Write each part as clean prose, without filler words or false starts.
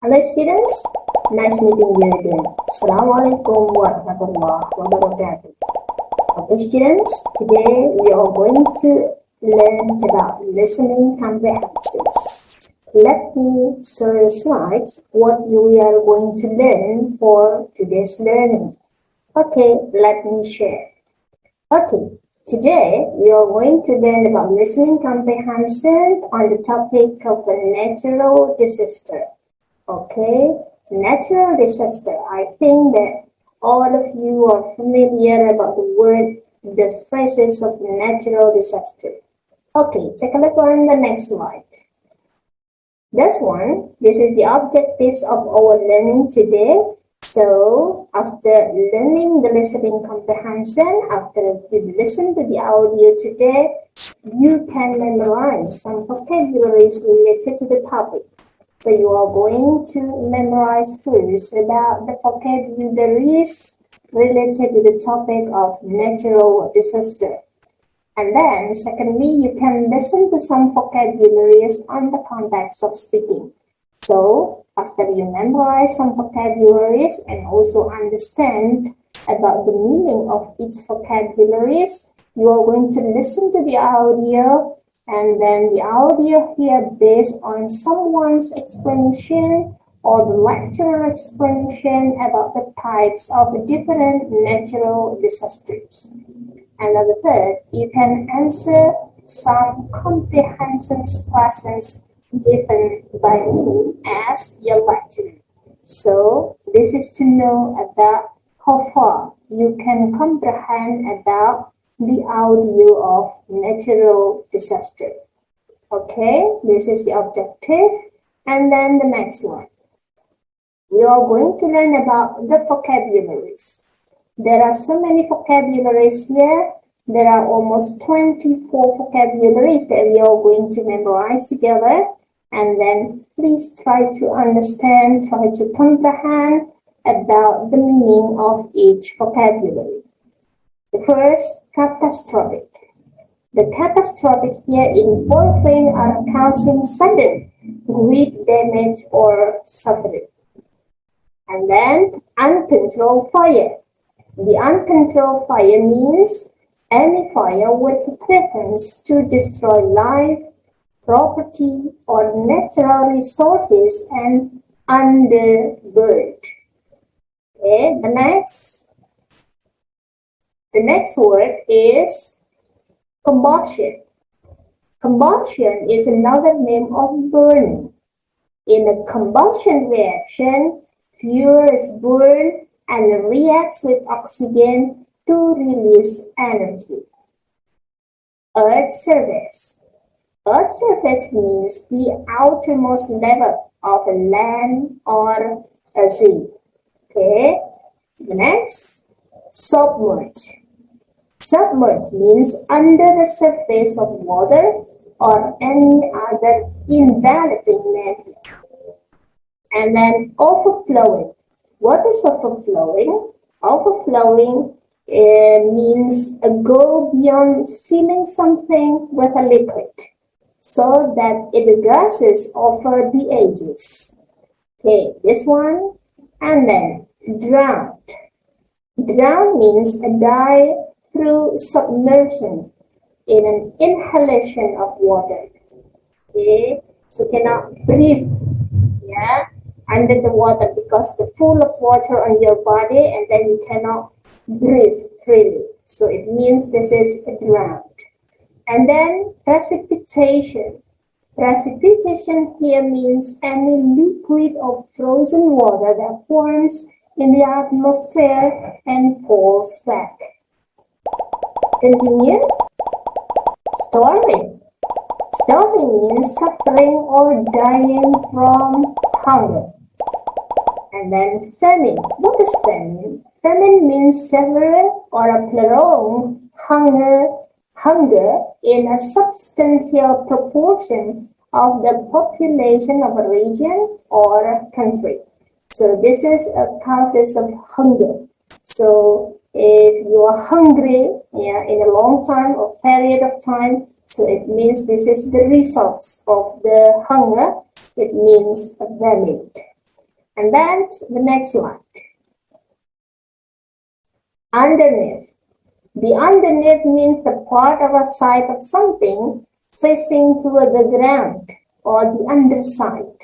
Hello students, nice meeting you again. Assalamualaikum warahmatullahi wabarakatuh. Okay students, today we are going to learn about listening comprehensions. Let me show the slides what we are going to learn for today's learning. Okay, let me share. Okay, today we are going to learn about listening comprehension on the topic of a natural disaster. Okay, natural disaster. I think that all of you are familiar about the phrases of natural disaster. Okay, take a look on the next slide. This is the objectives of our learning today. So, after learning the listening comprehension, after you listen to the audio today, you can memorize some vocabularies related to the topic. So you are going to memorize first about the vocabularies related to the topic of natural disaster. And then secondly, you can listen to some vocabularies on the context of speaking. So after you memorize some vocabularies and also understand about the meaning of each vocabularies, you are going to listen to the audio. And then the audio here based on someone's explanation or the lecturer explanation about the types of different natural disasters. And the third, you can answer some comprehension questions given by me as your lecturer. So this is to know about how far you can comprehend about the audio of natural disaster. Okay, this is the objective. And then the next one. We are going to learn about the vocabularies. There are so many vocabularies here. There are almost 24 vocabularies that we are going to memorize together. And then please try to understand, try to comprehend about the meaning of each vocabulary. The first, catastrophic. The catastrophic here involving or causing sudden great damage or suffering. And then uncontrolled fire. The uncontrolled fire means any fire which threatens to destroy life, property, or natural resources and underbird. Okay, the next word is combustion. Combustion is another name of burning. In a combustion reaction, fuel is burned and reacts with oxygen to release energy. Earth surface. Earth surface means the outermost level of a land or a sea. Okay, the next, submerge. Submerge means under the surface of water or any other enveloping material. And then overflowing. What is overflowing? Overflowing means a go beyond filling something with a liquid so that it gushes over the edges. Okay, this one. And then drowned. Drown means die through submersion in an inhalation of water. Okay, so cannot breathe under the water because the full of water on your body and then you cannot breathe freely. So it means this is a drowned. And then precipitation. Precipitation here means any liquid or frozen water that forms in the atmosphere and falls back. Continue. Starving. Starving means suffering or dying from hunger. And then famine. What is famine? Famine means severe or a prolonged hunger in a substantial proportion of the population of a region or a country. So this is a causes of hunger. So if you are hungry in a long time or period of time, so it means this is the results of the hunger. It means a famine. And then the next slide. Underneath. The underneath means the part of a side of something facing toward the ground or the underside.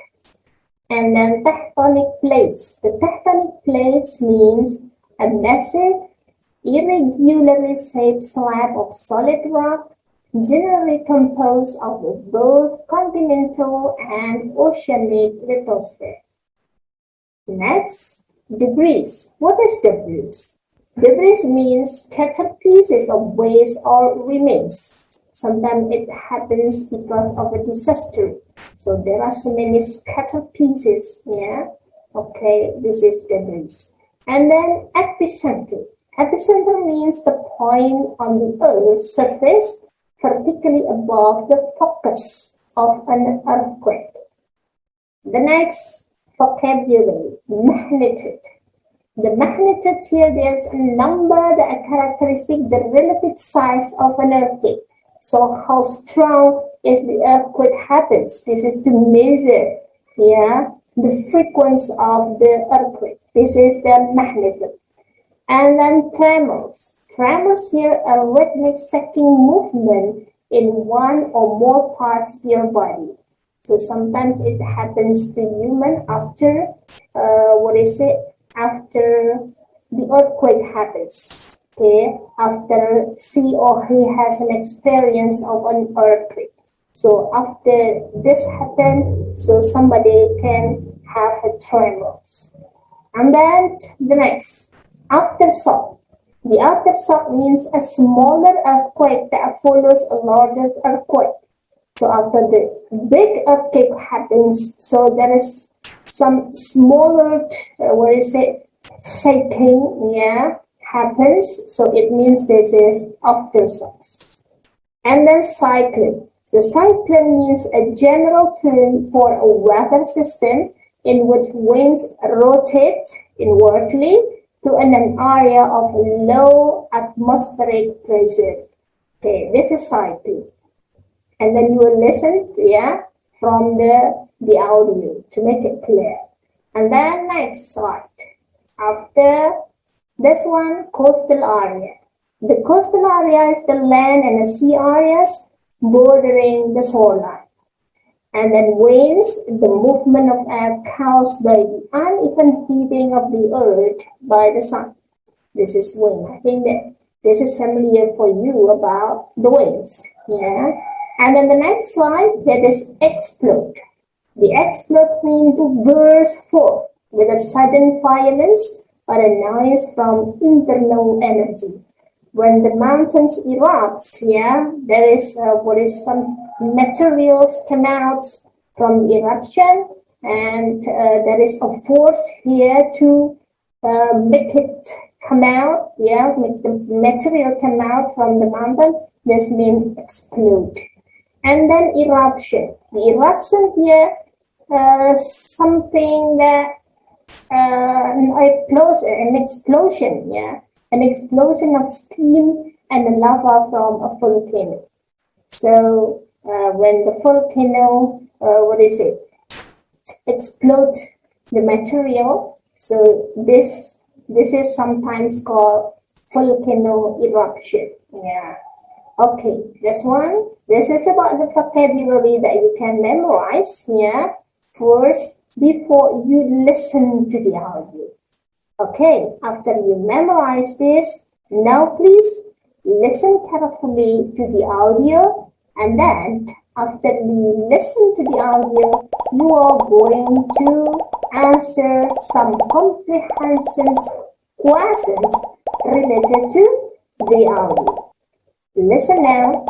And then tectonic plates. The tectonic plates means a massive, irregularly shaped slab of solid rock, generally composed of both continental and oceanic lithosphere. Next, debris. What is debris? Debris means scattered pieces of waste or remains. Sometimes it happens because of a disaster. So there are so many scattered pieces, yeah? Okay, this is debris. And then epicenter. Epicenter means the point on the Earth's surface vertically above the focus of an earthquake. The next vocabulary, magnitude. The magnitude here, there's a number, the characteristic, the relative size of an earthquake. So how strong is the earthquake happens? This is to measure, yeah, the frequency of the earthquake. This is the magnitude. And then tremors. Tremors here are rhythmic shaking movement in one or more parts of your body. So sometimes it happens to human after, after the earthquake happens. Okay, after she or he has an experience of an earthquake. So after this happens, so somebody can have a tremors. And then the next, aftershock. The aftershock means a smaller earthquake that follows a larger earthquake. So after the big earthquake happens, so there is some smaller, shaking, yeah, happens. So it means this is aftershocks. And then cyclone. The cyclone means a general term for a weather system in which winds rotate inwardly to an area of low atmospheric pressure. Okay, this is cyclone. And then you will listen, yeah, from the audio to make it clear. And then next slide. After this one, coastal area. The coastal area is the land and the sea areas bordering the shoreline. And then winds, the movement of air caused by the uneven heating of the earth by the sun. This is wind. I think that this is familiar for you about the winds. Yeah. And then the next slide, that is explode. The explode means to burst forth with a sudden violence or a noise from internal energy. When the mountains erupts, yeah, there is some materials come out from the eruption, and there is a force here to make it come out, yeah, make the material come out from the mountain. This means explode. And then eruption. The eruption here, something that an explosion, yeah, an explosion of steam and lava from a volcano. So when the volcano, explodes the material, so this is sometimes called volcano eruption. Yeah. Okay, this one. This is about the vocabulary that you can memorize. Yeah. First, before you listen to the audio. Okay, after you memorize this, now please listen carefully to the audio, and then after you listen to the audio, you are going to answer some comprehension questions related to the audio. Listen now.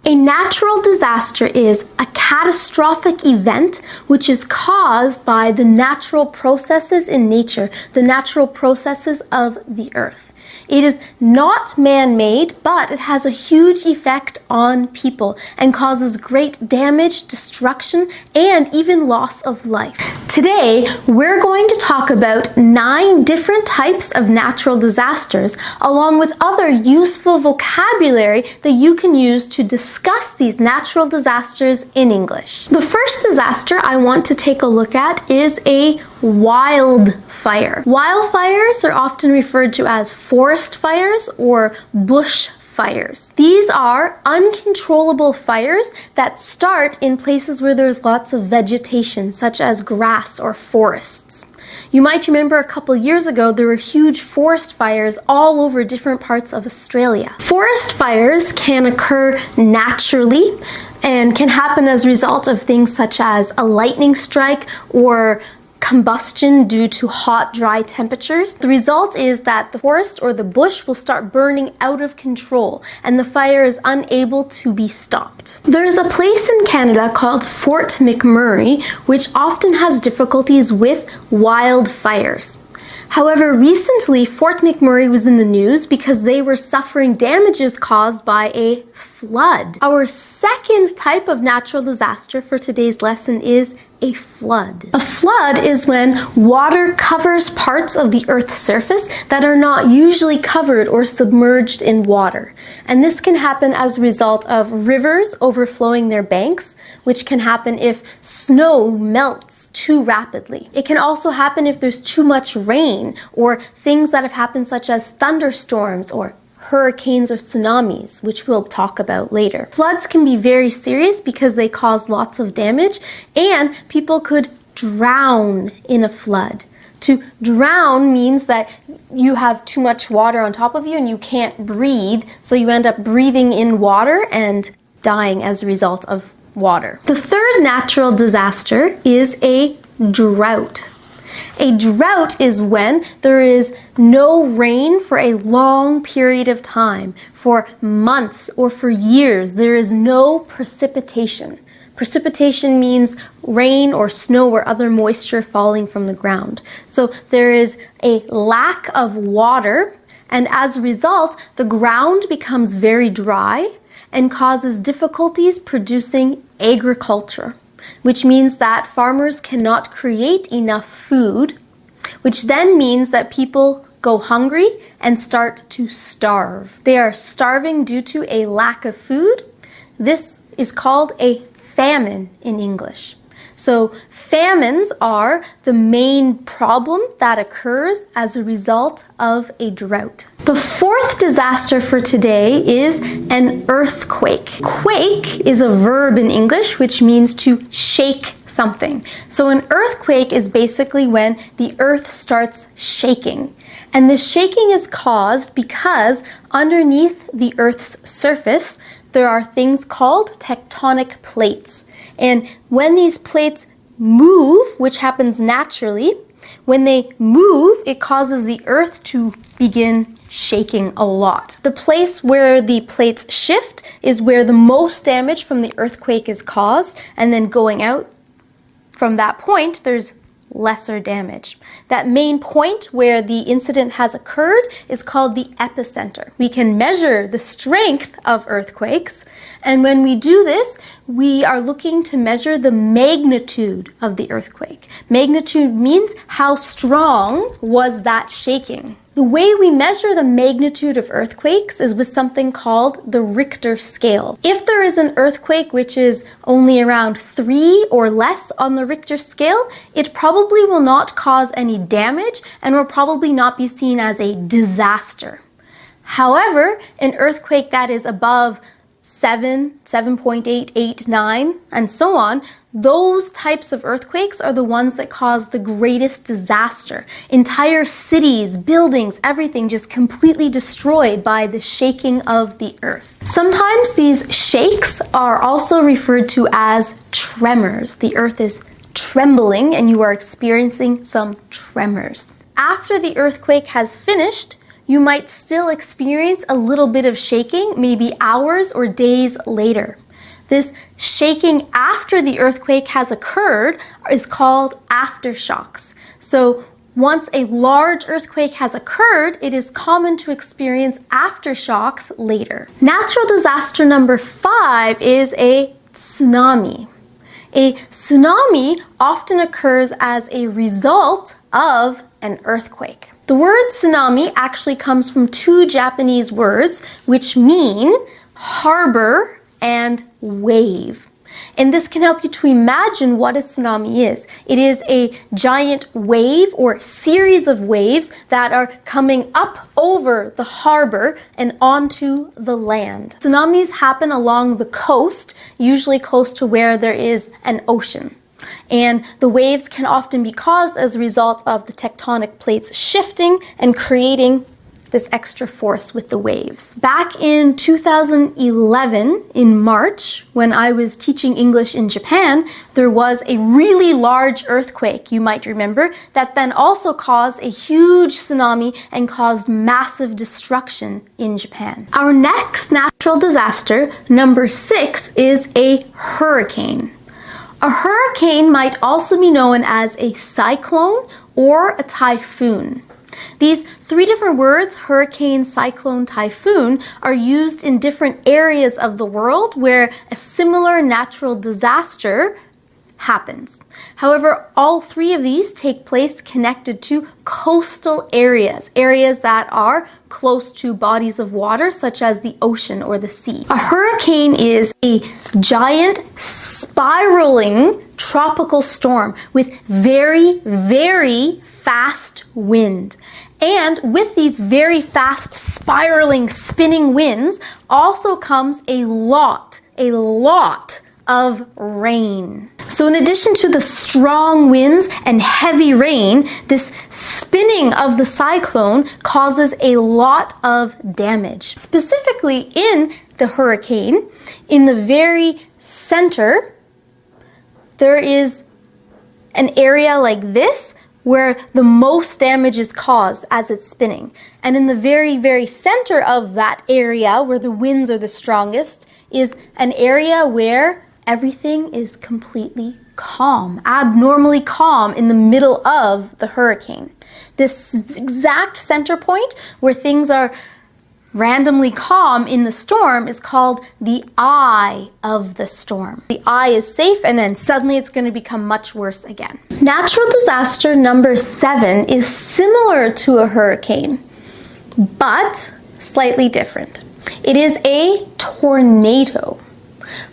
A natural disaster is a catastrophic event which is caused by the natural processes in nature, the natural processes of the earth. It is not man-made, but it has a huge effect on people and causes great damage, destruction, and even loss of life. Today, we're going to talk about 9 different types of natural disasters, along with other useful vocabulary that you can use to discuss these natural disasters in English. The first disaster I want to take a look at is a wildfire. Wildfires are often referred to as forest fires or bush fires. These are uncontrollable fires that start in places where there's lots of vegetation, such as grass or forests. You might remember a couple years ago there were huge forest fires all over different parts of Australia. Forest fires can occur naturally and can happen as a result of things such as a lightning strike or combustion due to hot, dry temperatures. The result is that the forest or the bush will start burning out of control and the fire is unable to be stopped. There is a place in Canada called Fort McMurray which often has difficulties with wildfires. However, recently Fort McMurray was in the news because they were suffering damages caused by a flood. Our second type of natural disaster for today's lesson is a flood. A flood is when water covers parts of the Earth's surface that are not usually covered or submerged in water. And this can happen as a result of rivers overflowing their banks, which can happen if snow melts too rapidly. It can also happen if there's too much rain or things that have happened such as thunderstorms or hurricanes or tsunamis, which we'll talk about later. Floods can be very serious because they cause lots of damage and people could drown in a flood. To drown means that you have too much water on top of you and you can't breathe, so you end up breathing in water and dying as a result of water. The third natural disaster is a drought. A drought is when there is no rain for a long period of time, for months or for years. There is no precipitation. Precipitation means rain or snow or other moisture falling from the ground. So there is a lack of water, and as a result, the ground becomes very dry and causes difficulties producing agriculture, which means that farmers cannot create enough food, which then means that people go hungry and start to starve. They are starving due to a lack of food. This is called a famine in English. So famines are the main problem that occurs as a result of a drought. The fourth disaster for today is an earthquake. Quake is a verb in English which means to shake something. So an earthquake is basically when the earth starts shaking. And the shaking is caused because underneath the earth's surface there are things called tectonic plates. And when these plates move, which happens naturally, when they move, it causes the earth to begin shaking a lot. The place where the plates shift is where the most damage from the earthquake is caused, and then going out from that point, there's lesser damage. That main point where the incident has occurred is called the epicenter. We can measure the strength of earthquakes, and when we do this, we are looking to measure the magnitude of the earthquake. Magnitude means how strong was that shaking. The way we measure the magnitude of earthquakes is with something called the Richter scale. If there is an earthquake which is only around 3 or less on the Richter scale, it probably will not cause any damage and will probably not be seen as a disaster. However, an earthquake that is above 7, 7.8, 8, 9, and so on, those types of earthquakes are the ones that cause the greatest disaster. Entire cities, buildings, everything just completely destroyed by the shaking of the earth. Sometimes these shakes are also referred to as tremors. The earth is trembling and you are experiencing some tremors. After the earthquake has finished, you might still experience a little bit of shaking, maybe hours or days later. This shaking after the earthquake has occurred is called aftershocks. So Once a large earthquake has occurred, it is common to experience aftershocks later. Natural disaster number 5 is a tsunami. A tsunami often occurs as a result of an earthquake. The word tsunami actually comes from 2 Japanese words which mean harbor and wave. And this can help you to imagine what a tsunami is. It is a giant wave or series of waves that are coming up over the harbor and onto the land. Tsunamis happen along the coast, usually close to where there is an ocean. And the waves can often be caused as a result of the tectonic plates shifting and creating this extra force with the waves. Back in 2011, in March, when I was teaching English in Japan, there was a really large earthquake, you might remember, that then also caused a huge tsunami and caused massive destruction in Japan. Our next natural disaster, number 6, is a hurricane. A hurricane might also be known as a cyclone or a typhoon. These 3 different words, hurricane, cyclone, typhoon, are used in different areas of the world where a similar natural disaster happens. However, all 3 of these take place connected to coastal areas, areas that are close to bodies of water such as the ocean or the sea. A hurricane is a giant spiraling tropical storm with very, very fast wind. And with these very fast spiraling, spinning winds also comes a lot of rain. So in addition to the strong winds and heavy rain, this spinning of the cyclone causes a lot of damage. Specifically in the hurricane, in the very center, there is an area like this where the most damage is caused as it's spinning. And in the very, very center of that area where the winds are the strongest is an area where everything is completely calm, abnormally calm in the middle of the hurricane. This exact center point where things are randomly calm in the storm is called the eye of the storm. The eye is safe and then suddenly it's going to become much worse again. Natural disaster number 7 is similar to a hurricane, but slightly different. It is a tornado.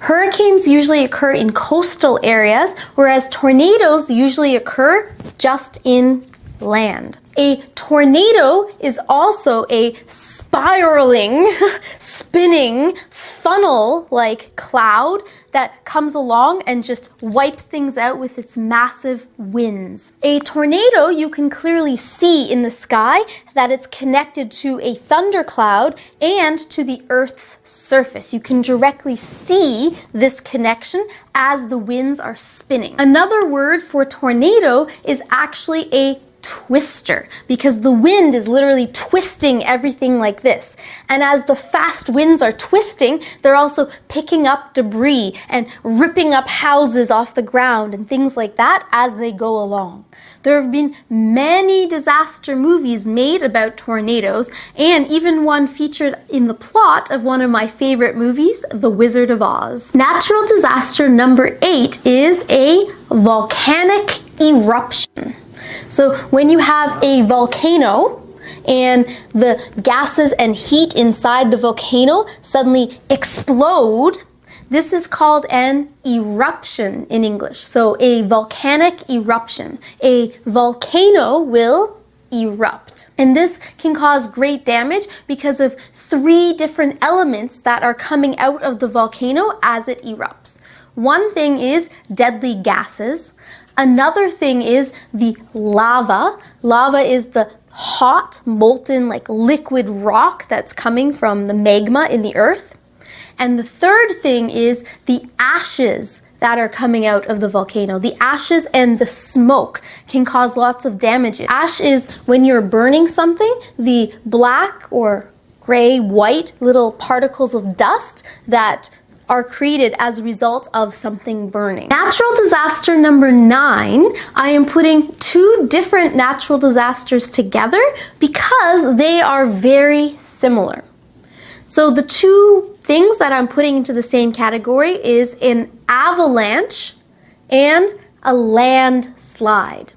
Hurricanes usually occur in coastal areas, whereas tornadoes usually occur just in land. A tornado is also a spiraling, spinning, funnel-like cloud that comes along and just wipes things out with its massive winds. A tornado, you can clearly see in the sky that it's connected to a thundercloud and to the Earth's surface. You can directly see this connection as the winds are spinning. Another word for tornado is actually a twister, because the wind is literally twisting everything like this. And as the fast winds are twisting, they're also picking up debris and ripping up houses off the ground and things like that as they go along. There have been many disaster movies made about tornadoes, and even one featured in the plot of one of my favorite movies, The Wizard of Oz. Natural disaster number 8 is a volcanic eruption. So when you have a volcano and the gases and heat inside the volcano suddenly explode, this is called an eruption in English. So a volcanic eruption. A volcano will erupt. And this can cause great damage because of 3 different elements that are coming out of the volcano as it erupts. One thing is deadly gases. Another thing is the lava. Lava is the hot, molten, like liquid rock that's coming from the magma in the earth. And the third thing is the ashes that are coming out of the volcano. The ashes and the smoke can cause lots of damage. Ash is when you're burning something, the black or gray, white little particles of dust that are created as a result of something burning. Natural disaster number 9, I am putting 2 different natural disasters together because they are very similar. So the 2 things that I'm putting into the same category is an avalanche and a landslide.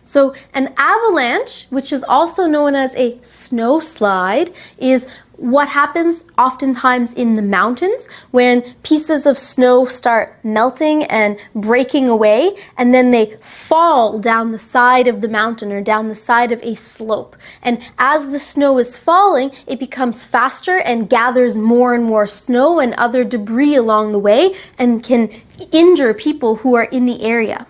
So an avalanche, which is also known as a snowslide, is what happens oftentimes in the mountains when pieces of snow start melting and breaking away, and then they fall down the side of the mountain or down the side of a slope. And as the snow is falling, it becomes faster and gathers more and more snow and other debris along the way and can injure people who are in the area.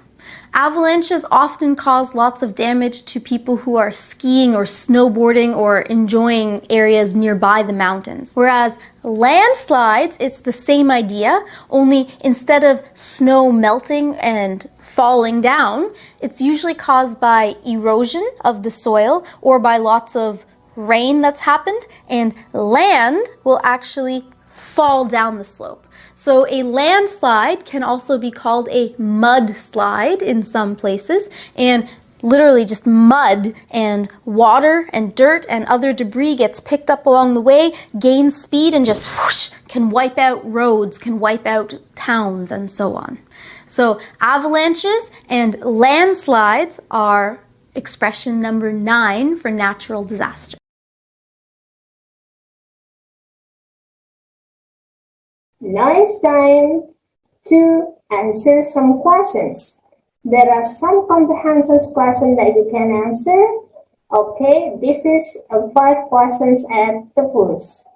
Avalanches often cause lots of damage to people who are skiing or snowboarding or enjoying areas nearby the mountains. Whereas landslides, it's the same idea, only instead of snow melting and falling down, it's usually caused by erosion of the soil or by lots of rain that's happened, and land will actually fall down the slope. So a landslide can also be called a mudslide in some places, and literally just mud and water and dirt and other debris gets picked up along the way, gains speed, and just whoosh, can wipe out roads, can wipe out towns, and so on. So avalanches and landslides are expression number 9 for natural disaster. Now it's time to answer some questions. There are some comprehension questions that you can answer. Okay, this is 5 questions at the first.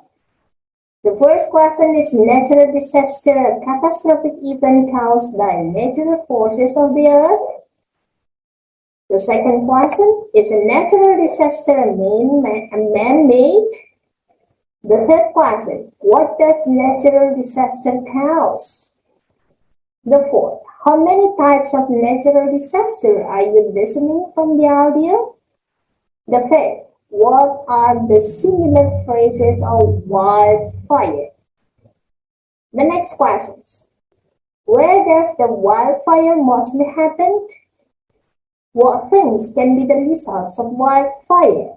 The first question is natural disaster, a catastrophic event caused by natural forces of the earth. The second question is a natural disaster man-made? The third question, what does natural disaster cause? The fourth, how many types of natural disaster are you listening from the audio? The fifth, what are the similar phrases of wildfire? The next questions, where does the wildfire mostly happen? What things can be the results of wildfire?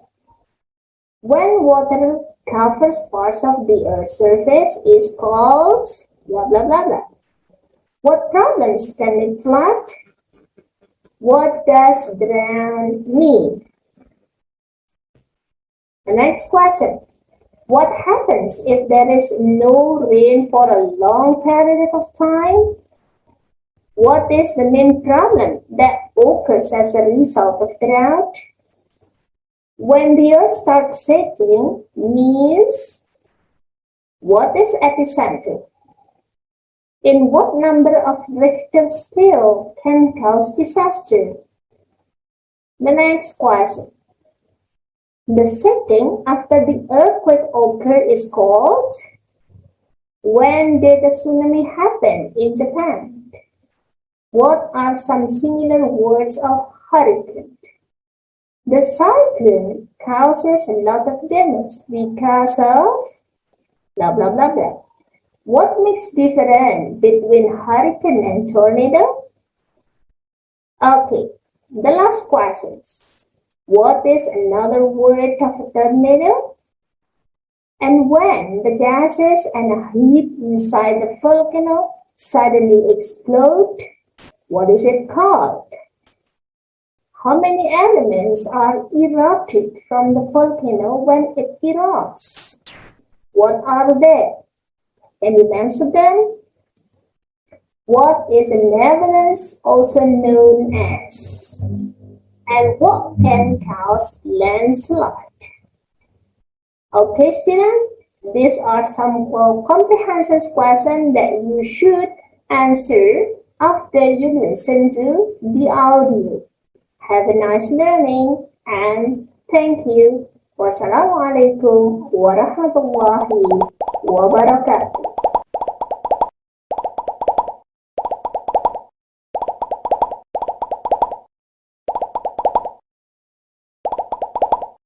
When water covers parts of the Earth's surface is called blah blah blah blah. What problems can it flood? What does drown mean? The next question. What happens if there is no rain for a long period of time? What is the main problem that occurs as a result of drought? When the earth starts shaking means what is epicenter? In what number of Richter scale can cause disaster? The next question. The shaking after the earthquake occurred is called? When did the tsunami happen in Japan? What are some similar words of hurricane? The cyclone causes a lot of damage because of blah blah blah blah. What makes difference between hurricane and tornado? Okay, the last questions. What is another word of a tornado? And when the gases and heat inside the volcano suddenly explode, what is it called? How many elements are erupted from the volcano when it erupts? What are they? Can you answer them? What is an avalanche also known as? And what can cause landslide? Okay, students, these are some comprehension questions that you should answer after you listen to the audio. Have a nice learning and thank you. Wassalamualaikum warahmatullahi wabarakatuh.